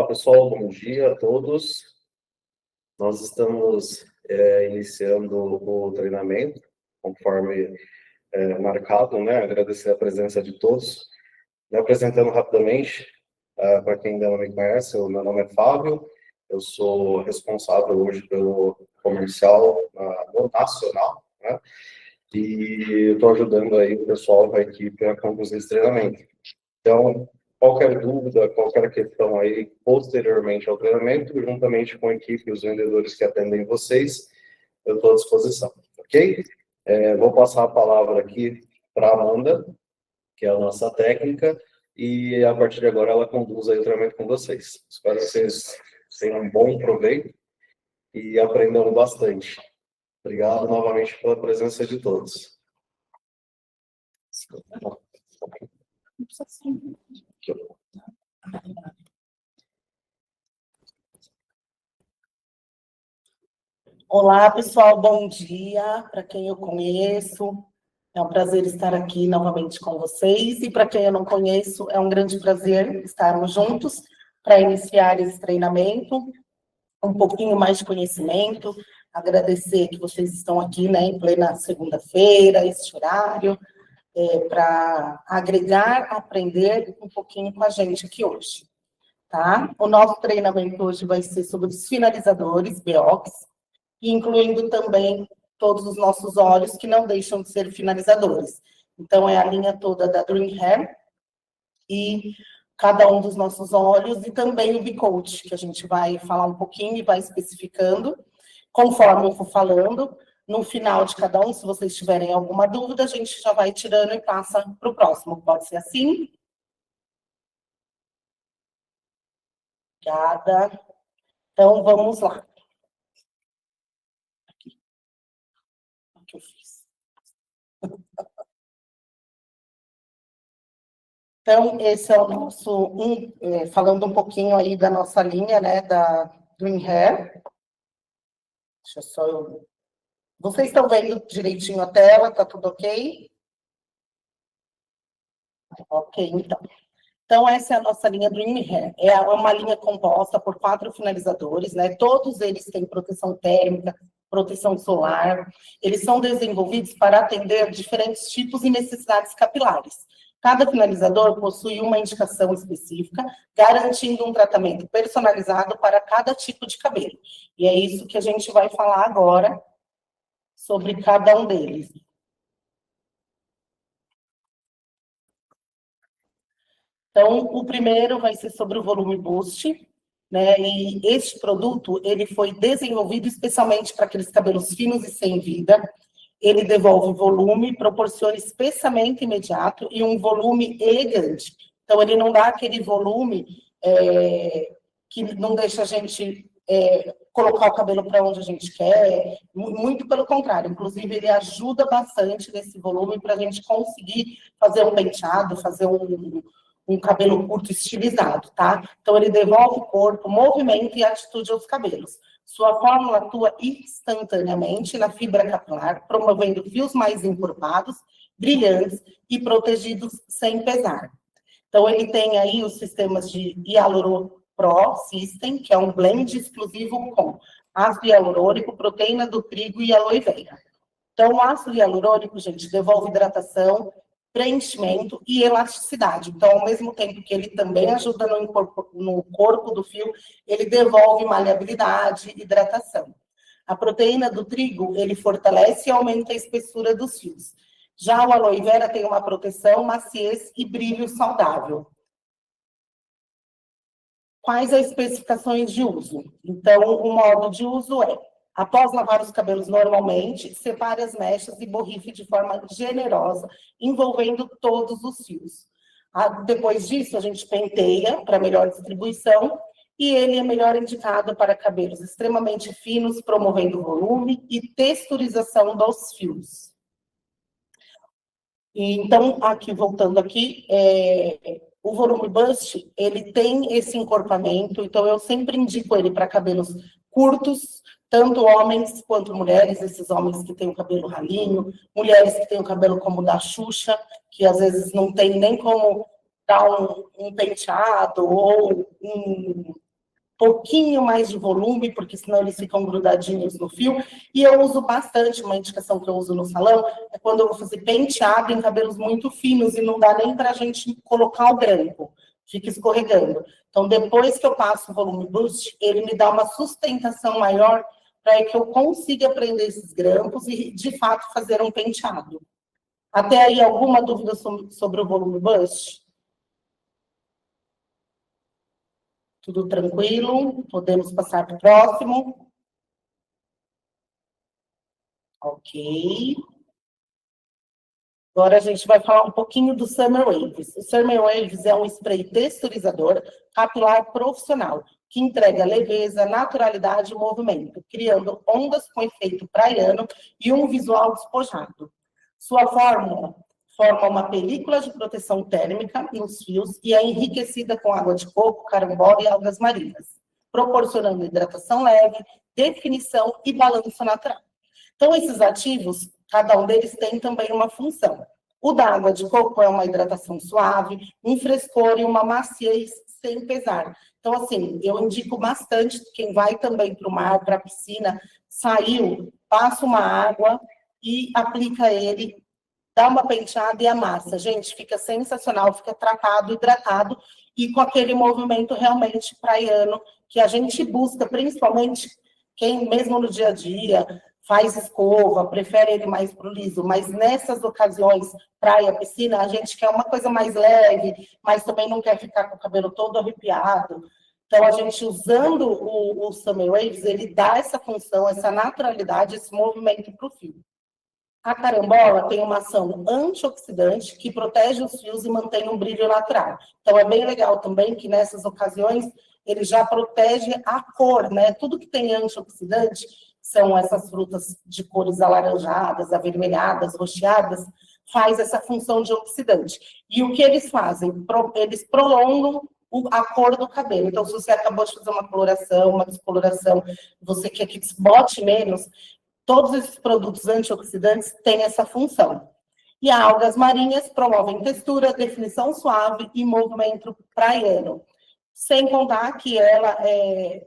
Olá, pessoal, bom dia a todos. Nós estamos iniciando o treinamento, conforme marcado, né? Agradecer a presença de todos. Me apresentando rapidamente, para quem ainda não me conhece, o meu nome é Fábio, eu sou responsável hoje pelo comercial no Nacional, né? E estou ajudando aí o pessoal da equipe a conduzir esse treinamento. Então, qualquer dúvida, qualquer questão aí, posteriormente ao treinamento, juntamente com a equipe e os vendedores que atendem vocês, eu estou à disposição, ok? Vou passar a palavra aqui para a Amanda, que é a nossa técnica, e a partir de agora ela conduz aí o treinamento com vocês. Espero que vocês tenham um bom proveito e aprendam bastante. Obrigado novamente pela presença de todos. Olá, pessoal, bom dia. Para quem eu conheço, é um prazer estar aqui novamente com vocês. E para quem eu não conheço, é um grande prazer estarmos juntos para iniciar esse treinamento, um pouquinho mais de conhecimento. Agradecer que vocês estão aqui, né, em plena segunda-feira, este horário, para agregar, aprender um pouquinho com a gente aqui hoje, tá? O nosso treinamento hoje vai ser sobre os finalizadores, BOX, incluindo também todos os nossos óleos que não deixam de ser finalizadores. Então, é a linha toda da Dream Hair e cada um dos nossos óleos e também o Bicoat, que a gente vai falar um pouquinho e vai especificando, conforme eu for falando. No final de cada um, se vocês tiverem alguma dúvida, a gente já vai tirando e passa para o próximo. Pode ser assim? Obrigada. Então, vamos lá. O que eu fiz? Então, esse é o nosso, falando um pouquinho aí da nossa linha, né, da Dream Hair. Deixa eu só... Vocês estão vendo direitinho a tela? Tá tudo ok? Ok, então. Então, essa é a nossa linha Dream Hair. É uma linha composta por 4 finalizadores, né? Todos eles têm proteção térmica, proteção solar. Eles são desenvolvidos para atender diferentes tipos e necessidades capilares. Cada finalizador possui uma indicação específica, garantindo um tratamento personalizado para cada tipo de cabelo. E é isso que a gente vai falar agora sobre cada um deles. Então, o primeiro vai ser sobre o volume Boost, né? E este produto, ele foi desenvolvido especialmente para aqueles cabelos finos e sem vida. Ele devolve volume, proporciona espessamento imediato e um volume elegante. Então, ele não dá aquele volume que não deixa a gente colocar o cabelo para onde a gente quer, muito pelo contrário. Inclusive, ele ajuda bastante nesse volume para a gente conseguir fazer um penteado, fazer um cabelo curto estilizado, tá? Então, ele devolve corpo, movimento e atitude aos cabelos. Sua fórmula atua instantaneamente na fibra capilar, promovendo fios mais encorpados, brilhantes e protegidos sem pesar. Então, ele tem aí os sistemas de Hialuro Pro System, que é um blend exclusivo com ácido hialurônico, proteína do trigo e aloe vera. Então, o ácido hialurônico, gente, devolve hidratação, preenchimento e elasticidade. Então, ao mesmo tempo que ele também ajuda no corpo do fio, ele devolve maleabilidade e hidratação. A proteína do trigo, ele fortalece e aumenta a espessura dos fios. Já o aloe vera tem uma proteção, maciez e brilho saudável. Quais as especificações de uso? Então, o modo de uso é: após lavar os cabelos normalmente, separe as mechas e borrife de forma generosa, envolvendo todos os fios. Depois disso, a gente penteia para melhor distribuição e ele é melhor indicado para cabelos extremamente finos, promovendo volume e texturização dos fios. Então, aqui, voltando aqui, o volume Boost, ele tem esse encorpamento, então eu sempre indico ele para cabelos curtos, tanto homens quanto mulheres, esses homens que têm o cabelo ralinho, mulheres que têm o cabelo como o da Xuxa, que às vezes não tem nem como dar um penteado ou pouquinho mais de volume, porque senão eles ficam grudadinhos no fio. E eu uso bastante, uma indicação que eu uso no salão, é quando eu vou fazer penteado em cabelos muito finos e não dá nem para a gente colocar o grampo, fica escorregando. Então, depois que eu passo o volume boost, ele me dá uma sustentação maior para que eu consiga prender esses grampos e, de fato, fazer um penteado. Até aí, alguma dúvida sobre o volume boost? Tudo tranquilo? Podemos passar para o próximo? Ok. Agora a gente vai falar um pouquinho do Summer Waves. O Summer Waves é um spray texturizador capilar profissional, que entrega leveza, naturalidade e movimento, criando ondas com efeito praiano e um visual despojado. Sua fórmula forma uma película de proteção térmica nos fios e é enriquecida com água de coco, carambola e algas marinhas, proporcionando hidratação leve, definição e balanço natural. Então, esses ativos, cada um deles tem também uma função. O da água de coco é uma hidratação suave, um frescor e uma maciez sem pesar. Então, assim, eu indico bastante quem vai também para o mar, para a piscina, saiu, passa uma água e aplica ele, dá uma penteada e amassa. Gente, fica sensacional, fica tratado, hidratado e com aquele movimento realmente praiano que a gente busca, principalmente quem mesmo no dia a dia faz escova, prefere ele mais pro liso, mas nessas ocasiões, praia, piscina, a gente quer uma coisa mais leve, mas também não quer ficar com o cabelo todo arrepiado. Então, a gente usando o Summer Waves, ele dá essa função, essa naturalidade, esse movimento para o fio. A carambola tem uma ação antioxidante que protege os fios e mantém um brilho natural. Então, é bem legal também que nessas ocasiões ele já protege a cor, né? Tudo que tem antioxidante são essas frutas de cores alaranjadas, avermelhadas, roxeadas, faz essa função de oxidante. E o que eles fazem? Eles prolongam a cor do cabelo. Então, se você acabou de fazer uma coloração, uma descoloração, você quer que desbote menos, todos esses produtos antioxidantes têm essa função. E as algas marinhas promovem textura, definição suave e movimento praiano. Sem contar que ela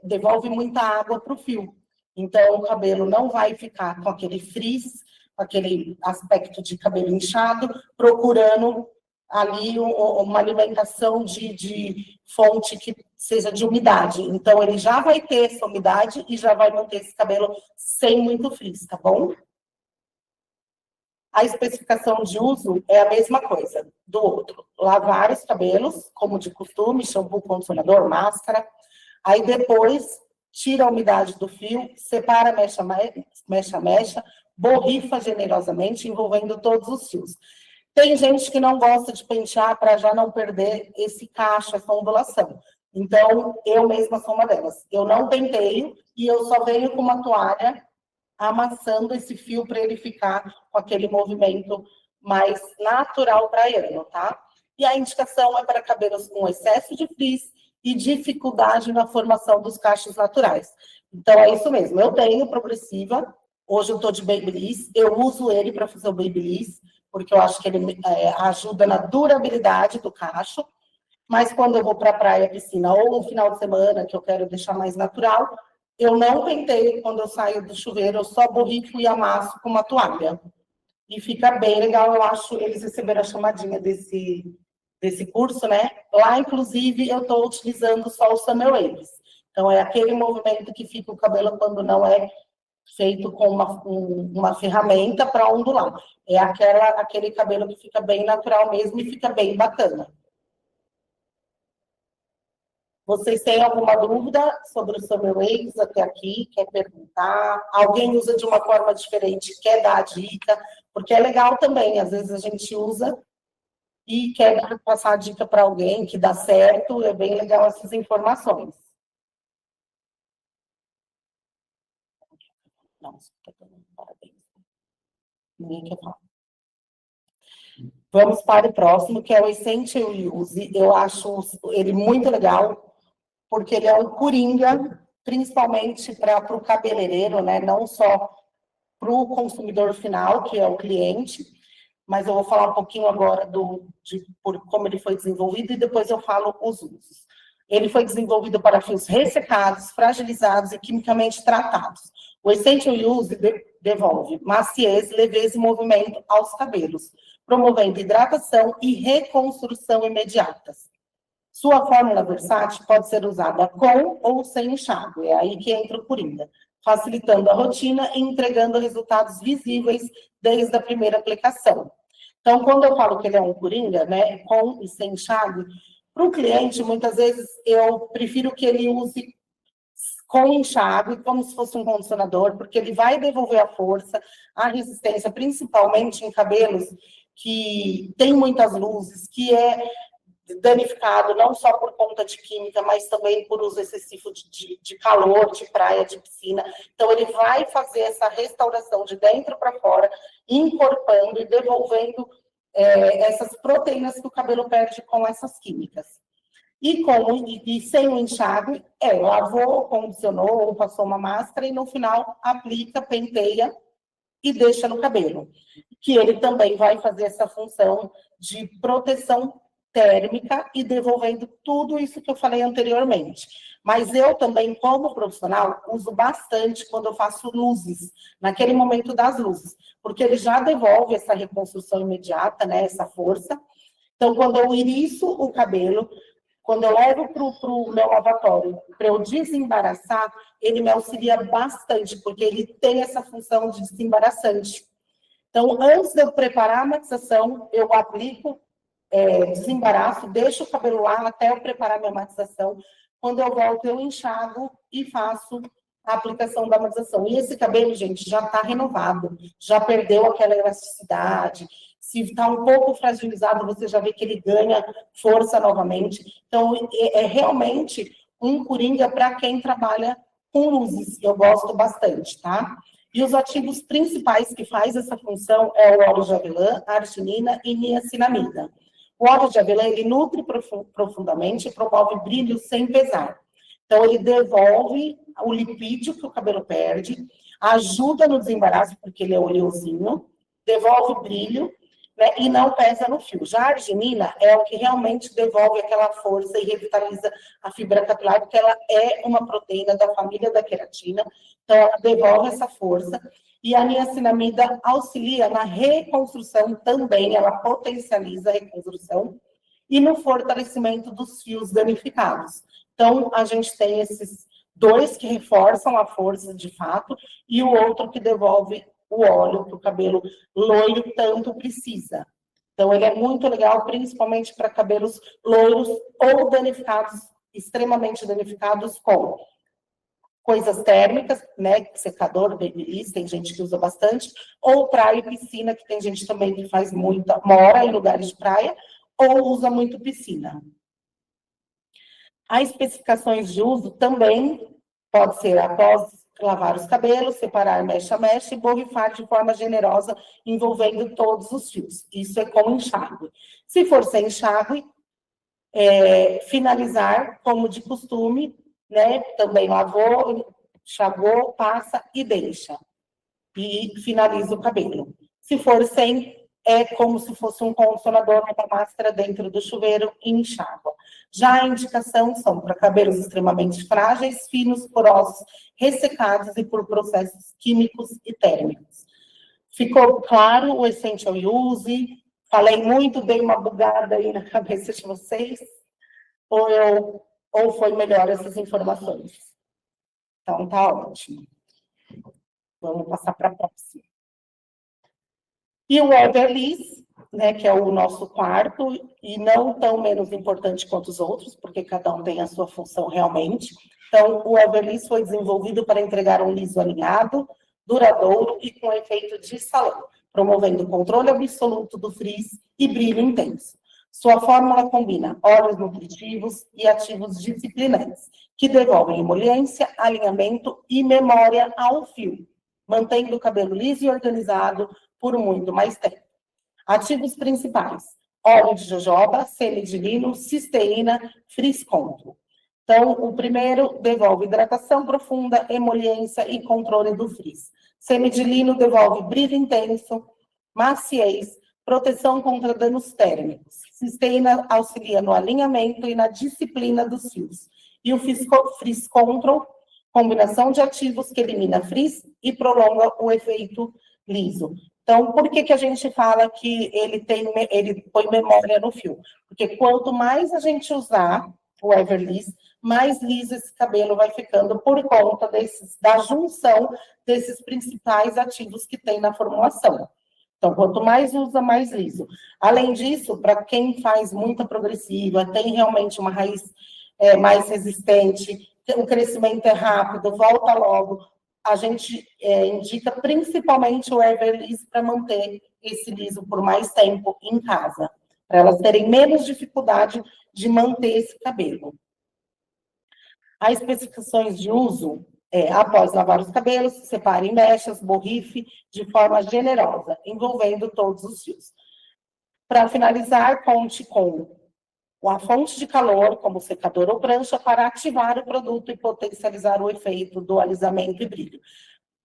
devolve muita água para o fio. Então, o cabelo não vai ficar com aquele frizz, com aquele aspecto de cabelo inchado, procurando ali uma alimentação de fonte que seja de umidade. Então, ele já vai ter essa umidade e já vai manter esse cabelo sem muito frizz, tá bom? A especificação de uso é a mesma coisa do outro. Lavar os cabelos, como de costume, shampoo, condicionador, máscara. Aí depois, tira a umidade do fio, separa mecha a mecha, borrifa generosamente, envolvendo todos os fios. Tem gente que não gosta de pentear para já não perder esse cacho, essa ondulação. Então, eu mesma sou uma delas. Eu não penteio e eu só venho com uma toalha amassando esse fio para ele ficar com aquele movimento mais natural praiano, tá? E a indicação é para cabelos com excesso de frizz e dificuldade na formação dos cachos naturais. Então, é isso mesmo. Eu tenho progressiva, hoje eu estou de Babyliss, eu uso ele para fazer o Babyliss, porque eu acho que ele ajuda na durabilidade do cacho, mas quando eu vou para a praia, piscina, ou no final de semana, que eu quero deixar mais natural, eu não penteio quando eu saio do chuveiro, eu só borrifo e amasso com uma toalha. E fica bem legal, eu acho, eles receberam a chamadinha desse curso, né? Lá, inclusive, eu estou utilizando só o Summer Waves. Então, é aquele movimento que fica o cabelo quando não é feito com uma ferramenta para ondular. É aquele cabelo que fica bem natural mesmo e fica bem bacana. Vocês têm alguma dúvida sobre o Summer Waves até aqui? Quer perguntar? Alguém usa de uma forma diferente, quer dar a dica? Porque é legal também, às vezes a gente usa e quer passar a dica para alguém que dá certo, é bem legal essas informações. Nossa, parabéns. Ninguém quer falar. Vamos para o próximo, que é o Essential Use. Eu acho ele muito legal, porque ele é um coringa, principalmente para o cabeleireiro, né? Não só para o consumidor final, que é o cliente, mas eu vou falar um pouquinho agora por como ele foi desenvolvido e depois eu falo os usos. Ele foi desenvolvido para fios ressecados, fragilizados e quimicamente tratados. O Essential Use devolve maciez, leveza e movimento aos cabelos, promovendo hidratação e reconstrução imediatas. Sua fórmula versátil pode ser usada com ou sem enxágue, é aí que entra o Coringa, facilitando a rotina e entregando resultados visíveis desde a primeira aplicação. Então, quando eu falo que ele é um Coringa, né, com e sem enxágue, para o cliente, muitas vezes, eu prefiro que ele use com enxágue, como se fosse um condicionador, porque ele vai devolver a força, a resistência, principalmente em cabelos que tem muitas luzes, que é danificado não só por conta de química, mas também por uso excessivo de calor, de praia, de piscina. Então, ele vai fazer essa restauração de dentro para fora, encorpando e devolvendo essas proteínas que o cabelo perde com essas químicas. E sem o enxágue, lavou, condicionou, ou passou uma máscara e no final aplica, penteia e deixa no cabelo. Que ele também vai fazer essa função de proteção térmica e devolvendo tudo isso que eu falei anteriormente. Mas eu também, como profissional, uso bastante quando eu faço luzes, naquele momento das luzes, porque ele já devolve essa reconstrução imediata, né, essa força. Então, quando eu iriço o cabelo, quando eu levo para o meu lavatório para eu desembaraçar, ele me auxilia bastante, porque ele tem essa função de desembaraçante. Então, antes de eu preparar a matização, eu aplico, desembaraço, deixo o cabelo lá até eu preparar minha matização. Quando eu volto, eu enxago e faço a aplicação da matização. E esse cabelo, gente, já está renovado, já perdeu aquela elasticidade. Se está um pouco fragilizado, você já vê que ele ganha força novamente. Então, é realmente um coringa para quem trabalha com luzes. Eu gosto bastante, tá? E os ativos principais que faz essa função é o óleo de avelã, arginina e niacinamida. O óleo de avelã, ele nutre profundamente e promove brilho sem pesar. Então, ele devolve o lipídio que o cabelo perde, ajuda no desembaraço, porque ele é oleosinho, devolve brilho, né, e não pesa no fio. Já a arginina é o que realmente devolve aquela força e revitaliza a fibra capilar, porque ela é uma proteína da família da queratina, então ela devolve essa força. E a niacinamida auxilia na reconstrução também, ela potencializa a reconstrução e no fortalecimento dos fios danificados. Então, a gente tem esses dois que reforçam a força de fato e o outro que devolve o óleo que o cabelo loiro tanto precisa. Então, ele é muito legal, principalmente para cabelos loiros ou danificados, extremamente danificados com coisas térmicas, né, secador, babyliss, tem gente que usa bastante, ou praia e piscina, que tem gente também que faz muita, mora em lugares de praia, ou usa muito piscina. As especificações de uso também pode ser após lavar os cabelos, separar mecha a mecha e borrifar de forma generosa, envolvendo todos os fios. Isso é com enxágue. Se for sem enxágue, finalizar como de costume, né? Também lavou, enxagou, passa e deixa. E finaliza o cabelo. Se for sem, é como se fosse um condicionador, uma máscara dentro do chuveiro e enxágua. Já a indicação são para cabelos extremamente frágeis, finos, porosos, ressecados e por processos químicos e térmicos. Ficou claro o Essential Use? Falei muito, dei uma bugada aí na cabeça de vocês? Ou foi melhor essas informações? Então, tá ótimo. Vamos passar para a próxima. E o Everliss, né, que é o nosso quarto, e não tão menos importante quanto os outros, porque cada um tem a sua função realmente. Então, o Everliss foi desenvolvido para entregar um liso alinhado, duradouro e com efeito de salão, promovendo controle absoluto do frizz e brilho intenso. Sua fórmula combina óleos nutritivos e ativos disciplinantes, que devolvem emoliência, alinhamento e memória ao fio, mantendo o cabelo liso e organizado por muito mais tempo. Ativos principais: óleo de jojoba, semi de lino, cisteína, frizz control. Então, o primeiro devolve hidratação profunda, emoliência e controle do frizz. Semi de lino devolve brilho intenso, maciez, proteção contra danos térmicos. Sistema auxilia no alinhamento e na disciplina dos fios. E o Frizz Control, combinação de ativos que elimina frizz e prolonga o efeito liso. Então, por que a gente fala que ele põe memória no fio? Porque quanto mais a gente usar o Everliss, mais liso esse cabelo vai ficando por conta da junção desses principais ativos que tem na formulação. Então, quanto mais usa, mais liso. Além disso, para quem faz muita progressiva, tem realmente uma raiz mais resistente, o crescimento é rápido, volta logo, a gente indica principalmente o Everliss para manter esse liso por mais tempo em casa, para elas terem menos dificuldade de manter esse cabelo. As especificações de uso após lavar os cabelos, separe em mechas, borrife de forma generosa, envolvendo todos os fios. Para finalizar, conte com a fonte de calor, como secador ou prancha, para ativar o produto e potencializar o efeito do alisamento e brilho.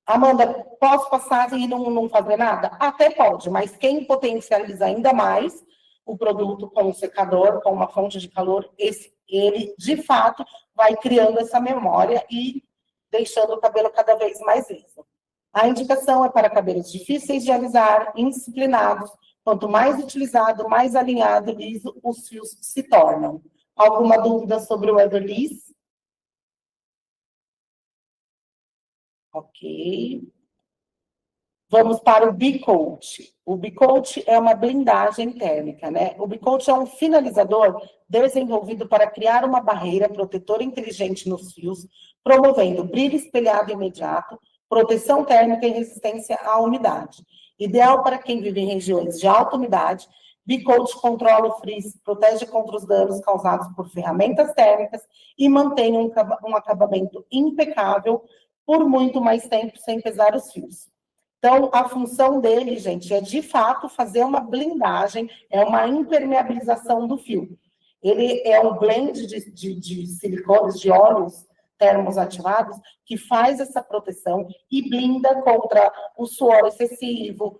Amanda, posso passar e não fazer nada? Até pode, mas quem potencializa ainda mais o produto com o secador, com uma fonte de calor, ele, de fato, vai criando essa memória e deixando o cabelo cada vez mais liso. A indicação é para cabelos difíceis de alisar, indisciplinados. Quanto mais utilizado, mais alinhado e liso os fios se tornam. Alguma dúvida sobre o Everliss? Ok. Vamos para o Bicoat. O Bicoat é uma blindagem térmica, né? O Bicoat é um finalizador desenvolvido para criar uma barreira protetora inteligente nos fios, promovendo brilho espelhado imediato, proteção térmica e resistência à umidade. Ideal para quem vive em regiões de alta umidade, Bicoat controla o frizz, protege contra os danos causados por ferramentas térmicas e mantém um acabamento impecável por muito mais tempo sem pesar os fios. Então, a função dele, gente, é de fato fazer uma blindagem, é uma impermeabilização do fio. Ele é um blend de silicones, de óleos termos ativados, que faz essa proteção e blinda contra o suor excessivo,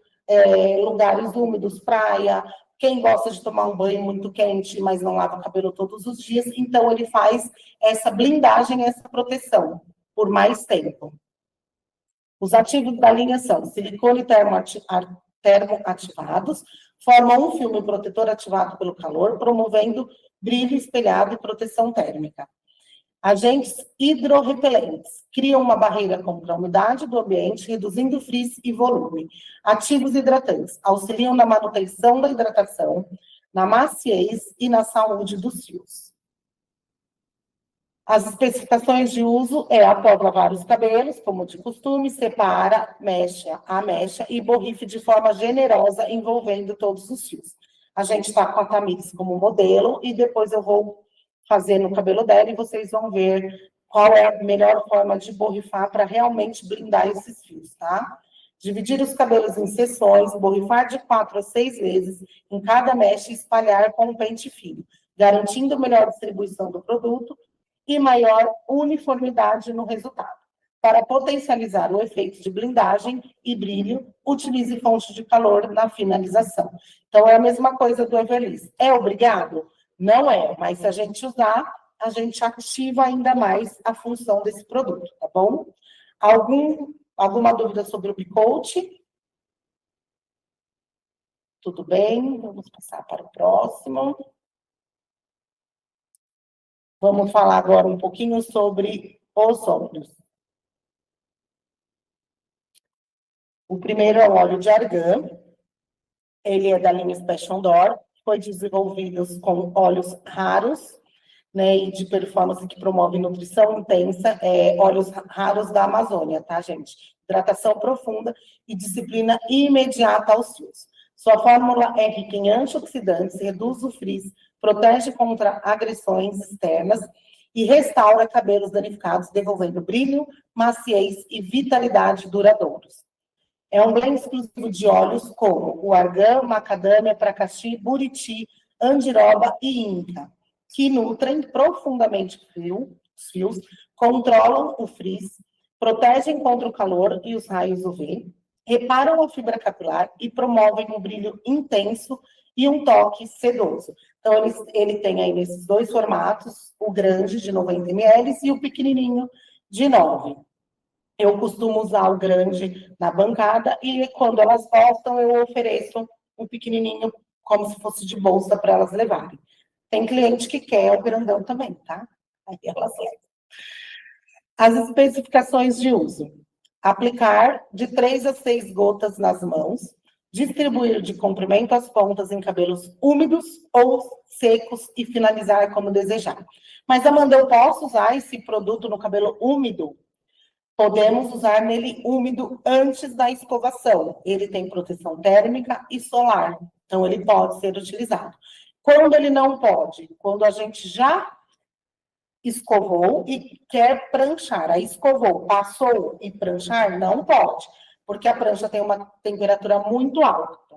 lugares úmidos, praia, quem gosta de tomar um banho muito quente, mas não lava o cabelo todos os dias, então ele faz essa blindagem, essa proteção por mais tempo. Os ativos da linha são silicone termoativados, formam um filme protetor ativado pelo calor, promovendo brilho espelhado e proteção térmica. Agentes hidrorrepelentes, criam uma barreira contra a umidade do ambiente, reduzindo frizz e volume. Ativos hidratantes, auxiliam na manutenção da hidratação, na maciez e na saúde dos fios. As especificações de uso após lavar os cabelos, como de costume, separa a mecha e borrife de forma generosa, envolvendo todos os fios. A gente está com a Tamix como modelo e depois eu vou fazer no cabelo dela e vocês vão ver qual é a melhor forma de borrifar para realmente blindar esses fios, tá? Dividir os cabelos em seções, borrifar de 4 a 6 vezes em cada mecha e espalhar com um pente fino, garantindo melhor distribuição do produto e maior uniformidade no resultado. Para potencializar o efeito de blindagem e brilho, utilize fonte de calor na finalização. Então, é a mesma coisa do Everliss. É obrigado? Não é, mas se a gente usar, a gente ativa ainda mais a função desse produto, tá bom? Alguma dúvida sobre o Bicoat? Tudo bem? Vamos passar para o próximo. Vamos falar agora um pouquinho sobre os óleos. O primeiro é o óleo de argan. Ele é da linha Special Door. Foi desenvolvido com óleos raros, né, e de performance que promove nutrição intensa, óleos raros da Amazônia, tá, gente? Hidratação profunda e disciplina imediata aos fios. Sua fórmula é rica em antioxidantes, reduz o frizz, protege contra agressões externas e restaura cabelos danificados, devolvendo brilho, maciez e vitalidade duradouros. É um blend exclusivo de óleos como o argan, macadâmia, pracaxi, buriti, andiroba e inca, que nutrem profundamente os fios, controlam o frizz, protegem contra o calor e os raios UV, reparam a fibra capilar e promovem um brilho intenso e um toque sedoso. Então, ele tem aí nesses dois formatos, o grande de 90 ml e o pequenininho de 9. Eu costumo usar o grande na bancada e quando elas gostam, eu ofereço o pequenininho como se fosse de bolsa para elas levarem. Tem cliente que quer o grandão também, tá? Aí elas levam. As especificações de uso. Aplicar de 3 a 6 gotas nas mãos, distribuir de comprimento às pontas em cabelos úmidos ou secos e finalizar como desejar. Mas, Amanda, eu posso usar esse produto no cabelo úmido? Podemos usar nele úmido antes da escovação. Ele tem proteção térmica e solar, então ele pode ser utilizado. Quando ele não pode? Quando a gente já escovou e quer pranchar. Aí escovou, passou e pranchar, não pode, porque a prancha tem uma temperatura muito alta.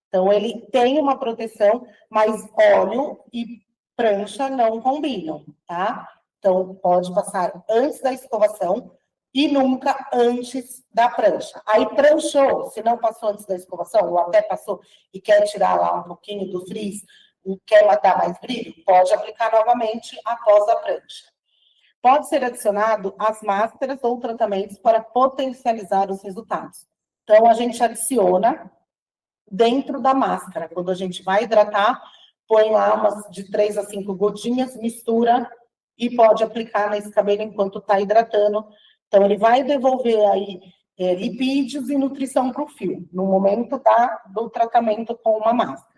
Então, ele tem uma proteção, mas óleo e prancha não combinam, tá? Então, pode passar antes da escovação e nunca antes da prancha. Aí, pranchou, se não passou antes da escovação, ou até passou e quer tirar lá um pouquinho do frizz, e quer dar mais brilho, pode aplicar novamente após a prancha. Pode ser adicionado as máscaras ou tratamentos para potencializar os resultados. Então, a gente adiciona dentro da máscara. Quando a gente vai hidratar, põe lá umas de 3 a 5 gotinhas, mistura e pode aplicar nesse cabelo enquanto está hidratando. Então, ele vai devolver aí lipídios e nutrição para o fio, no momento do tratamento com uma máscara.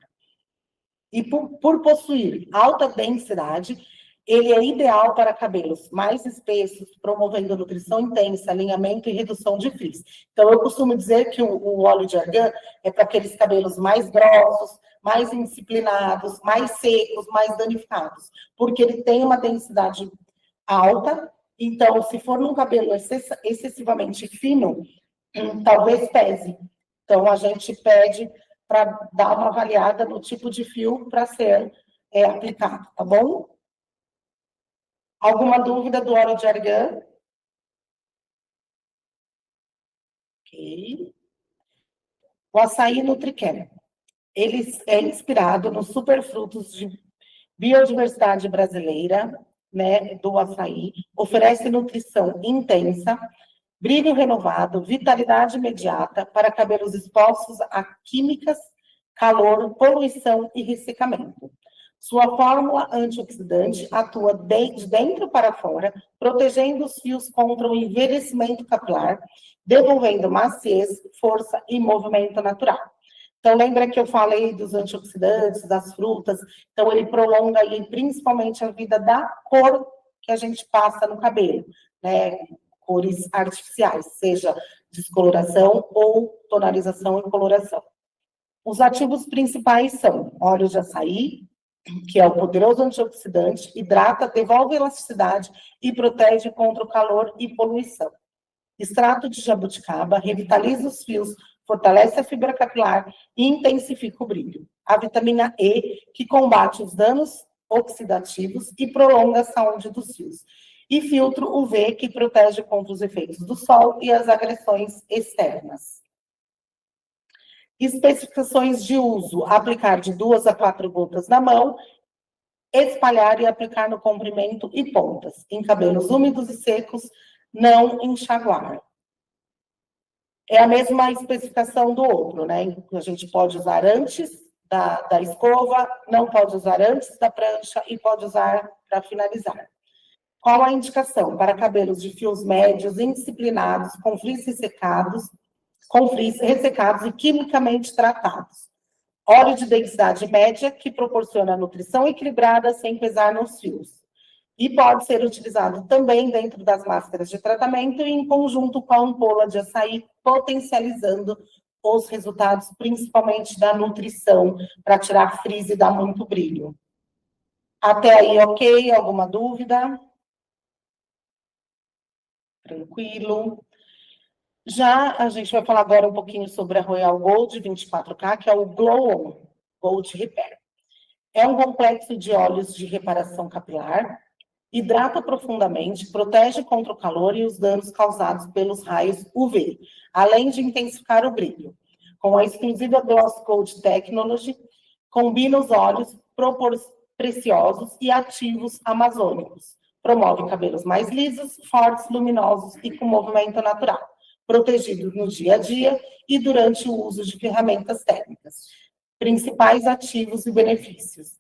E por possuir alta densidade, ele é ideal para cabelos mais espessos, promovendo nutrição intensa, alinhamento e redução de frizz. Então, eu costumo dizer que o óleo de argan é para aqueles cabelos mais grossos, mais indisciplinados, mais secos, mais danificados, porque ele tem uma densidade alta. Então, se for num cabelo excessivamente fino, talvez pese. Então, a gente pede para dar uma avaliada no tipo de fio para ser aplicado, tá bom? Alguma dúvida do óleo de argan? Ok. O açaí NutriCare. Ele é inspirado nos superfrutos de biodiversidade brasileira, né, do açaí. Oferece nutrição intensa, brilho renovado, vitalidade imediata para cabelos expostos a químicas, calor, poluição e ressecamento. Sua fórmula antioxidante atua de dentro para fora, protegendo os fios contra o envelhecimento capilar, devolvendo maciez, força e movimento natural. Então, lembra que eu falei dos antioxidantes, das frutas? Então, ele prolonga aí, principalmente a vida da cor que a gente passa no cabelo, né? Cores artificiais, seja descoloração ou tonalização e coloração. Os ativos principais são óleos de açaí, que é o poderoso antioxidante, hidrata, devolve elasticidade e protege contra o calor e poluição. Extrato de jabuticaba revitaliza os fios, fortalece a fibra capilar e intensifica o brilho. A vitamina E, que combate os danos oxidativos e prolonga a saúde dos fios. E filtro UV, que protege contra os efeitos do sol e as agressões externas. Especificações de uso: aplicar de 2 a 4 gotas na mão, espalhar e aplicar no comprimento e pontas, em cabelos úmidos e secos, não enxaguar. É a mesma especificação do outro, né? A gente pode usar antes da escova, não pode usar antes da prancha e pode usar para finalizar. Qual a indicação? Para cabelos de fios médios, indisciplinados, com frizz ressecados e quimicamente tratados. Óleo de densidade média, que proporciona nutrição equilibrada sem pesar nos fios. E pode ser utilizado também dentro das máscaras de tratamento e em conjunto com a ampola de açaí, potencializando os resultados, principalmente da nutrição, para tirar frizz e dar muito brilho. Até aí, ok? Alguma dúvida? Tranquilo. Já a gente vai falar agora um pouquinho sobre a Royal Gold 24K, que é o Glow On Gold Repair. É um complexo de óleos de reparação capilar, Hidrata profundamente, protege contra o calor e os danos causados pelos raios UV, além de intensificar o brilho. Com a exclusiva Gloss Coat Technology, combina os óleos preciosos e ativos amazônicos. Promove cabelos mais lisos, fortes, luminosos e com movimento natural, protegidos no dia a dia e durante o uso de ferramentas térmicas. Principais ativos e benefícios.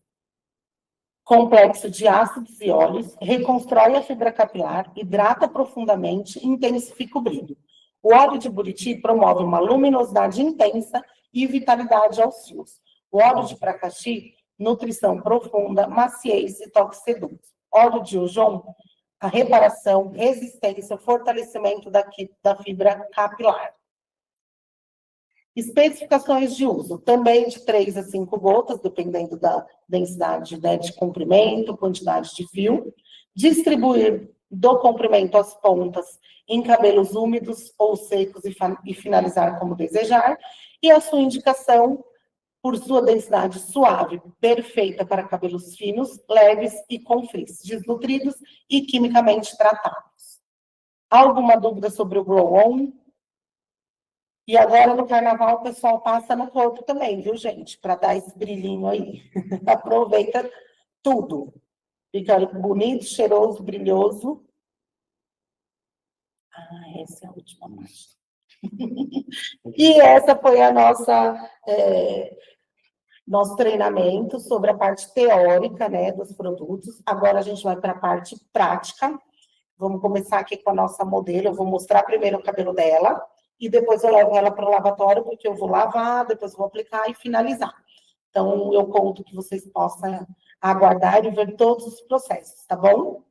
Complexo de ácidos e óleos, reconstrói a fibra capilar, hidrata profundamente e intensifica o brilho. O óleo de buriti promove uma luminosidade intensa e vitalidade aos fios. O óleo de pracaxi, nutrição profunda, maciez e toque seduz. Óleo de ojon, a reparação, resistência, fortalecimento da fibra capilar. Especificações de uso, também de 3 a 5 gotas, dependendo da densidade, né, de comprimento, quantidade de fio. Distribuir do comprimento às pontas em cabelos úmidos ou secos e finalizar como desejar. E a sua indicação, por sua densidade suave, perfeita para cabelos finos, leves e com frizz, desnutridos e quimicamente tratados. Alguma dúvida sobre o Glow On? E agora, no carnaval, o pessoal passa no corpo também, viu, gente? Para dar esse brilhinho aí. Aproveita tudo. Fica bonito, cheiroso, brilhoso. Ah, essa é a última parte. E essa foi a nosso treinamento sobre a parte teórica, né, dos produtos. Agora a gente vai para a parte prática. Vamos começar aqui com a nossa modelo. Eu vou mostrar primeiro o cabelo dela. E depois eu levo ela para o lavatório, porque eu vou lavar, depois vou aplicar e finalizar. Então, eu conto que vocês possam aguardar e ver todos os processos, tá bom?